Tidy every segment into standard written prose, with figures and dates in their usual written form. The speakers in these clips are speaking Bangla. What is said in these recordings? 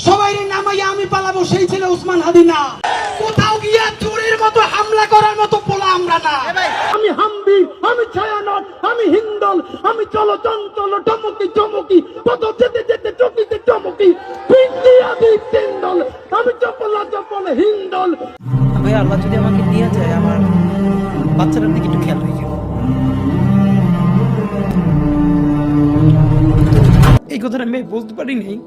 সবাই নামাইয়া আমি পালাবো, সেই ছেলে উসমান হাদি না। কোথাও গিয়া চোরের মতো হামলা করার মতো পোলা আমরা না। আমি হাম্বি, আমি ছায়ানট, আমি হিন্দল, আমি চলো চঞ্চল টমকি চমকি, কত যেতে যেতে চকিতে চমকি, পিন্দি আদি তিন্দল, আমি চপলা চপল হিন্দল। ভাই আল্লাহ যদি আমাকে নিয়ে যায়, আমার বাচ্চাটার দিকে একটু খেয়াল হয়ে যাবে। এই কথাটা আমি বলতে পারি নাই।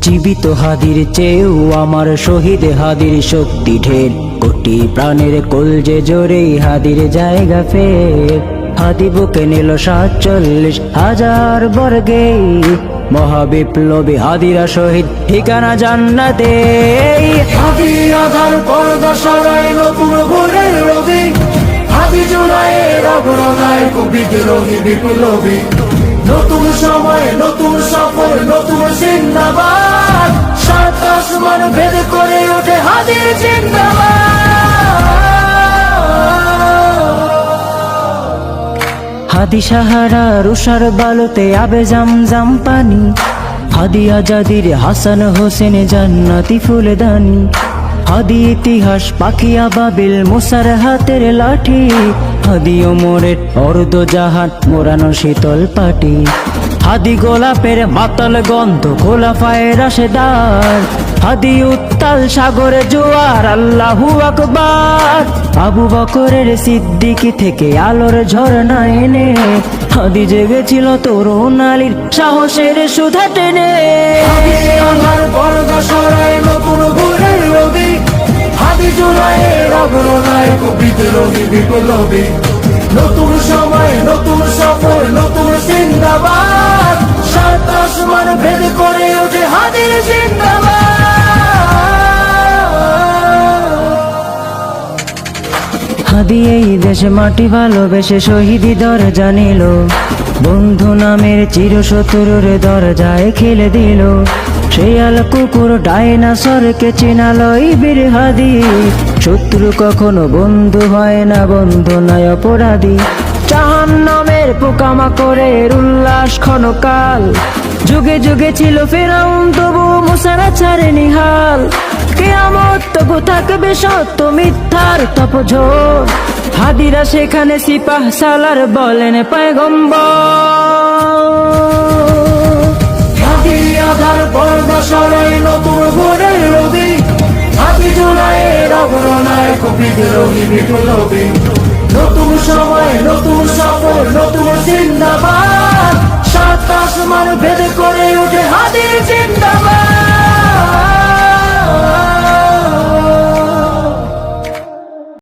জীবিত হাদির চেয়েও আমার শহীদ হাদির শক্তি ঢের, কোটি প্রাণের কলজে জোরে হাদির জায়গা ফের। হাদি বুকে নিল 47,000 বর্গে, মহাবিপ্লবী হাদিরা শহীদ, ঠিকানা জান্নাতে। হাদি আধার পর্দা সরাই নতুন ভোরের রবি, হাদি জুলাইয়ের অগ্রগায় কবি বিরোধী বিপ্লবী। নতুন সময়, নতুন সফর, নতুন জিন্দাবাদ, সাত আসমান ভেদ করে ওঠে হাদির জিন্দাবাদ। হাদি সাহারা রুষার বালুতে আবে জামজাম পানি, হাদি আজাদির হাসান হোসেন জান্নাতি ফুলদানি। হাদি ইতিহাস পাখিয়া বাবিল মুসার হাতের লাঠি, হাদি ওমরের অর্ধ জাহান মোরানো শীতল পাটি। হাদি গোলাপের মাতাল গন্ধ খোলাফায়ে রাশেদার, হাদি উত্তাল সাগরে জোয়ার আল্লাহু আকবার। আবু বকরের সিদ্দিকি থেকে আলোর ঝরনা এনে, হাদি জেগেছিল তরুণ আলীর সাহসের সুধা টেনে। আমার পর্দা সরায় নতুন ভোরের রবি, হাদি জুলাইয়ের অগ্রগায় কবি বিরোধী বিপ্লবী। নতুন সময়, নতুন সফর, নতুন জিন্দাবাদ, সাত আসমান ভেদ করে ওঠে হাদির জিন্দাবাদ। হাদি এই দেশে মাটি ভালোবেসে শহীদি দরজা নিল, বন্ধু নামের চিরশত্রুর দরজায় খেলে দিল। শেয়াল কুকুর ডাইনাসরকে চিনালো এই বীর হাদি, শত্রু কখনো বন্ধু হয় না, বন্ধু নয় অপরাধী। জাহান্নামের পোকামাকড়ের উল্লাস ক্ষণকাল, যুগে যুগে ছিল ফেরাউন তবু মুসারা ছাড়েনি হাল। কিয়ামত তবু থাকবে সত্য মিথ্যার তপঝোর, হাদিরা সেখানে সিপাহ সালার বলেন পয়গম্বর। হাদি আধার পর্দা সরাই নতুন ভোরের রবি, হাদি জুলাইয়ের অগ্রগায় কবি বিরোধী বিপ্লবী। নতুন সময়, নতুন সফর, নতুন জিন্দাবাদ, সাত আসমান ভেদ করে ওঠে হাদির জিন্দাবাদ।